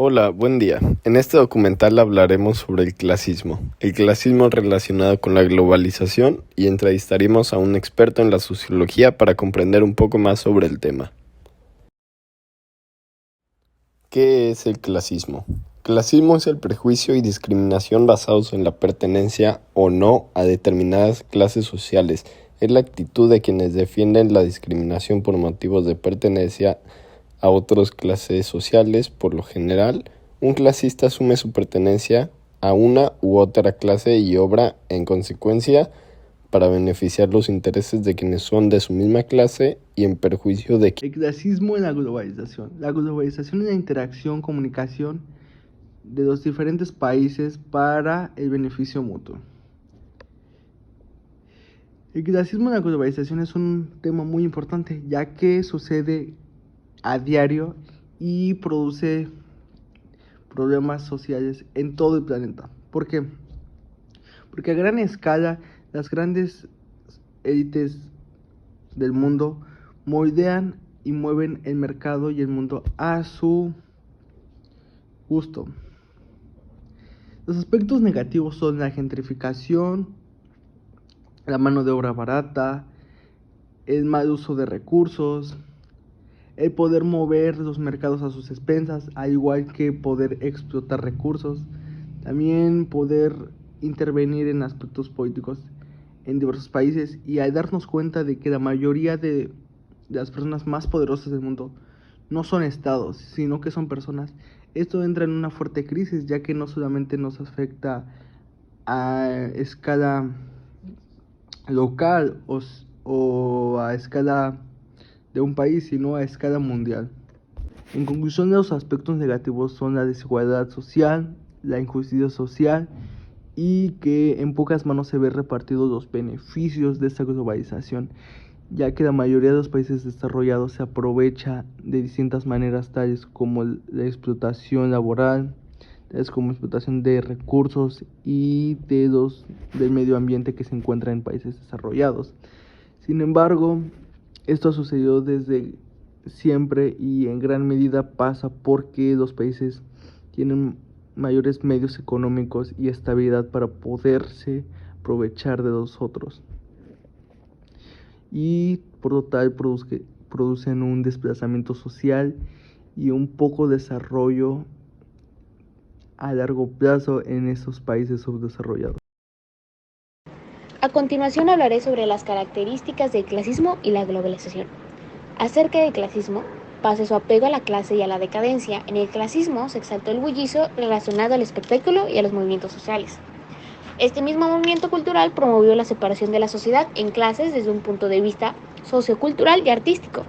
Hola, buen día. En este documental hablaremos sobre el clasismo relacionado con la globalización y entrevistaremos a un experto en la sociología para comprender un poco más sobre el tema. ¿Qué es el clasismo? Clasismo es el prejuicio y discriminación basados en la pertenencia o no a determinadas clases sociales. Es la actitud de quienes defienden la discriminación por motivos de pertenencia a otras clases sociales. Por lo general, un clasista asume su pertenencia a una u otra clase y obra en consecuencia para beneficiar los intereses de quienes son de su misma clase y en perjuicio de El clasismo en la globalización. La globalización es la interacción, comunicación de los diferentes países para el beneficio mutuo. El clasismo en la globalización es un tema muy importante, ya que sucede a diario y produce problemas sociales en todo el planeta. ¿Por qué? Porque a gran escala las grandes élites del mundo moldean y mueven el mercado y el mundo a su gusto. Los aspectos negativos son la gentrificación, la mano de obra barata, el mal uso de recursos, el poder mover los mercados a sus expensas, al igual que poder explotar recursos, también poder intervenir en aspectos políticos en diversos países, y al darnos cuenta de que la mayoría de las personas más poderosas del mundo no son estados, sino que son personas, esto entra en una fuerte crisis, ya que no solamente nos afecta a escala local o a escala de un país, sino a escala mundial. En conclusión, los aspectos negativos son la desigualdad social, la injusticia social y que en pocas manos se ven repartidos los beneficios de esta globalización, ya que la mayoría de los países desarrollados se aprovecha de distintas maneras, tales como la explotación laboral, tales como explotación de recursos y del medio ambiente que se encuentra en países desarrollados. Sin embargo, esto ha sucedido desde siempre y en gran medida pasa porque los países tienen mayores medios económicos y estabilidad para poderse aprovechar de los otros, y por lo tal producen un desplazamiento social y un poco desarrollo a largo plazo en estos países subdesarrollados. A continuación hablaré sobre las características del clasismo y la globalización. Acerca del clasismo, pese a su apego a la clase y a la decadencia, en el clasismo se exaltó el bullicio relacionado al espectáculo y a los movimientos sociales. Este mismo movimiento cultural promovió la separación de la sociedad en clases desde un punto de vista sociocultural y artístico.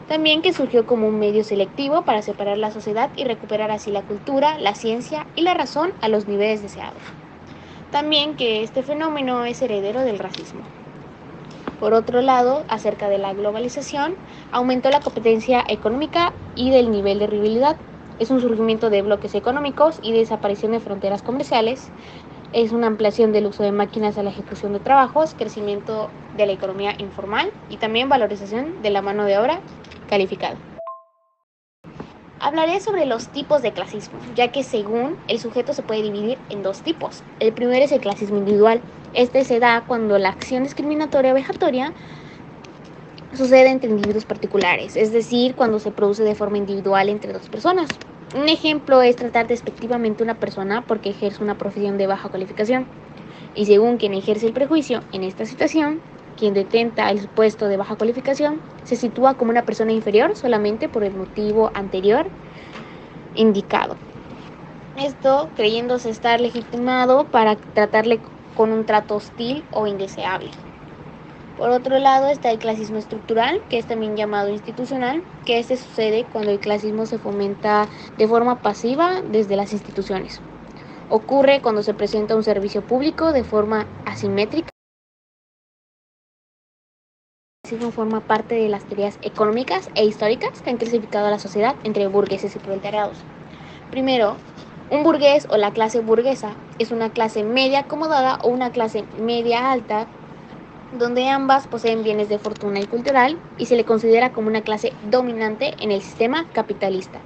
También que surgió como un medio selectivo para separar la sociedad y recuperar así la cultura, la ciencia y la razón a los niveles deseados. También que este fenómeno es heredero del racismo. Por otro lado, acerca de la globalización, aumentó la competencia económica y del nivel de rivalidad. Es un surgimiento de bloques económicos y desaparición de fronteras comerciales. Es una ampliación del uso de máquinas a la ejecución de trabajos, crecimiento de la economía informal y también valorización de la mano de obra calificada. Hablaré sobre los tipos de clasismo, ya que según el sujeto se puede dividir en dos tipos. El primero es el clasismo individual. Este se da cuando la acción discriminatoria o vejatoria sucede entre individuos particulares, es decir, cuando se produce de forma individual entre dos personas. Un ejemplo es tratar despectivamente a una persona porque ejerce una profesión de baja calificación. Y según quien ejerce el prejuicio en esta situación, quien detenta el puesto de baja calificación se sitúa como una persona inferior solamente por el motivo anterior indicado. Esto creyéndose estar legitimado para tratarle con un trato hostil o indeseable. Por otro lado está el clasismo estructural, que es también llamado institucional, que este sucede cuando el clasismo se fomenta de forma pasiva desde las instituciones. Ocurre cuando se presenta un servicio público de forma asimétrica. El clasismo forma parte de las teorías económicas e históricas que han clasificado a la sociedad entre burgueses y proletariados. Primero, un burgués o la clase burguesa es una clase media acomodada o una clase media alta donde ambas poseen bienes de fortuna y cultural y se le considera como una clase dominante en el sistema capitalista.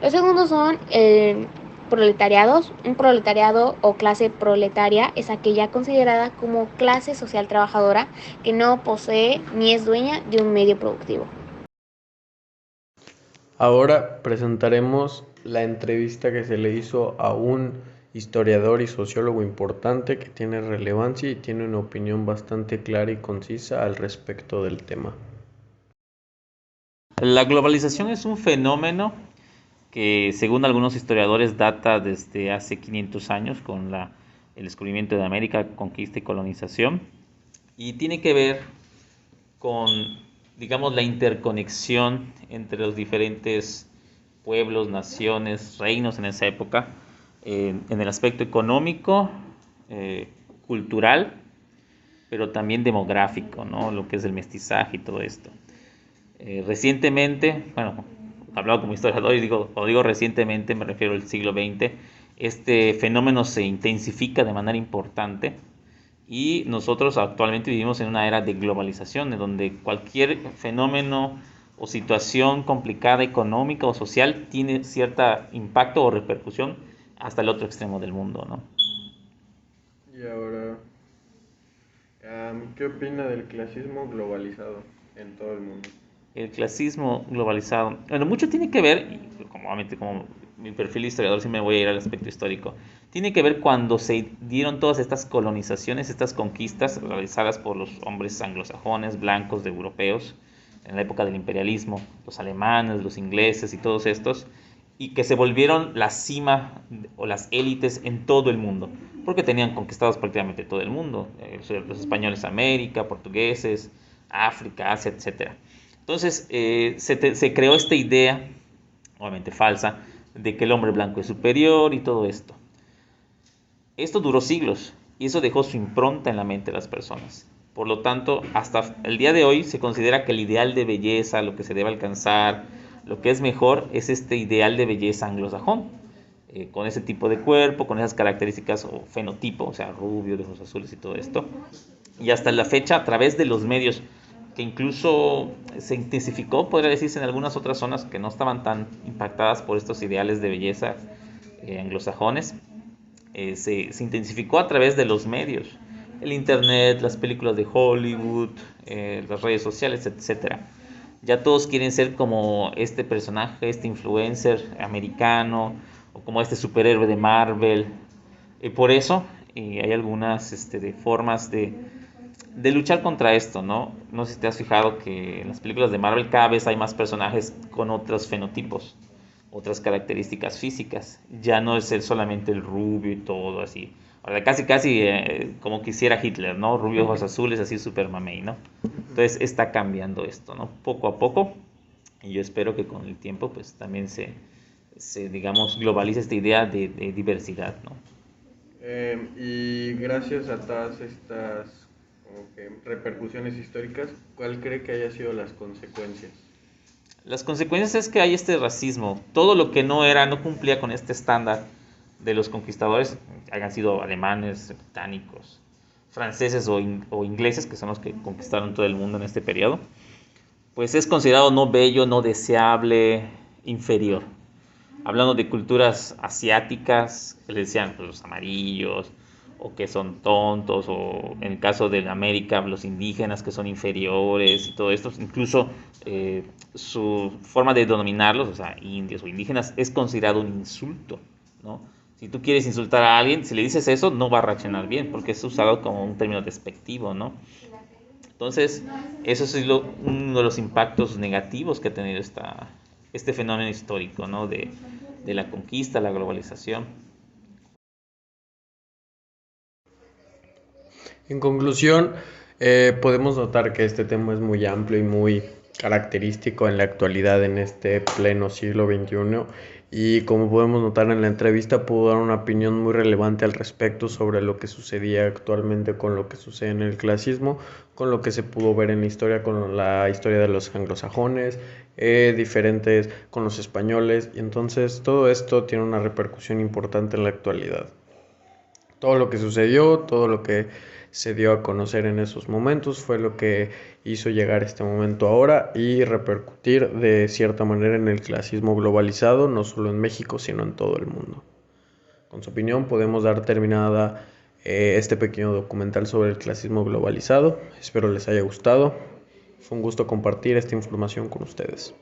Los segundos son proletariados. Un proletariado o clase proletaria es aquella considerada como clase social trabajadora que no posee ni es dueña de un medio productivo. Ahora presentaremos la entrevista que se le hizo a un historiador y sociólogo importante que tiene relevancia y tiene una opinión bastante clara y concisa al respecto del tema. La globalización es un fenómeno que, según algunos historiadores, data desde hace 500 años con el descubrimiento de América, conquista y colonización, y tiene que ver con, digamos, la interconexión entre los diferentes pueblos, naciones, reinos en esa época, en el aspecto económico, cultural, pero también demográfico, ¿no? Lo que es el mestizaje y todo esto. Recientemente, bueno, hablado como historiador y digo recientemente, me refiero al siglo XX, este fenómeno se intensifica de manera importante y nosotros actualmente vivimos en una era de globalización, en donde cualquier fenómeno o situación complicada económica o social tiene cierto impacto o repercusión hasta el otro extremo del mundo, ¿no? Y ahora, ¿qué opina del clasismo globalizado en todo el mundo? El clasismo globalizado, bueno, mucho tiene que ver, y como mi perfil de historiador siempre me voy a ir al aspecto histórico, tiene que ver cuando se dieron todas estas colonizaciones, estas conquistas realizadas por los hombres anglosajones, blancos, de europeos, en la época del imperialismo, los alemanes, los ingleses y todos estos, y que se volvieron la cima o las élites en todo el mundo, porque tenían conquistados prácticamente todo el mundo, los españoles América, portugueses, África, Asia, etcétera. Entonces se creó esta idea, obviamente falsa, de que el hombre blanco es superior y todo esto. Esto duró siglos y eso dejó su impronta en la mente de las personas. Por lo tanto, hasta el día de hoy se considera que el ideal de belleza, lo que se debe alcanzar, lo que es mejor, es este ideal de belleza anglosajón, con ese tipo de cuerpo, con esas características o fenotipo, o sea, rubio, de ojos azules y todo esto. Y hasta la fecha, a través de los medios, que incluso se intensificó, podría decirse, en algunas otras zonas que no estaban tan impactadas por estos ideales de belleza anglosajones, se intensificó a través de los medios, el internet, las películas de Hollywood, las redes sociales, etcétera. Ya todos quieren ser como este personaje, este influencer americano, o como este superhéroe de Marvel. Y por eso hay algunas formas de luchar contra esto, ¿no? No sé si te has fijado que en las películas de Marvel cada vez hay más personajes con otros fenotipos, otras características físicas. Ya no es solamente el rubio y todo así. Ahora casi como quisiera Hitler, ¿no? Rubio, ojos azules, así super mamey, ¿no? Entonces está cambiando esto, ¿no? Poco a poco. Y yo espero que con el tiempo pues también digamos, globalice esta idea de diversidad, ¿no? Y gracias a todas estas como que repercusiones históricas, ¿cuál cree que haya sido las consecuencias? Las consecuencias es que hay este racismo. Todo lo que no cumplía con este estándar de los conquistadores, hayan sido alemanes, británicos, franceses o ingleses, que son los que conquistaron todo el mundo en este periodo, pues es considerado no bello, no deseable, inferior. Hablando de culturas asiáticas, que le decían pues, los amarillos, o que son tontos, o en el caso de América, los indígenas que son inferiores y todo esto, incluso su forma de denominarlos, o sea, indios o indígenas, es considerado un insulto, ¿no? Si tú quieres insultar a alguien, si le dices eso, no va a reaccionar bien, porque es usado como un término despectivo, ¿no? Entonces, eso es uno de los impactos negativos que ha tenido este fenómeno histórico, ¿no? De la conquista, la globalización. En conclusión, podemos notar que este tema es muy amplio y muy característico en la actualidad, en este pleno siglo XXI, y como podemos notar en la entrevista, pudo dar una opinión muy relevante al respecto sobre lo que sucedía actualmente con lo que sucede en el clasismo, con lo que se pudo ver en la historia, con la historia de los anglosajones, diferentes con los españoles, y entonces todo esto tiene una repercusión importante en la actualidad. Todo lo que sucedió, todo lo que se dio a conocer en esos momentos fue lo que hizo llegar este momento ahora y repercutir de cierta manera en el clasismo globalizado, no solo en México, sino en todo el mundo. Con su opinión podemos dar terminada este pequeño documental sobre el clasismo globalizado. Espero les haya gustado. Fue un gusto compartir esta información con ustedes.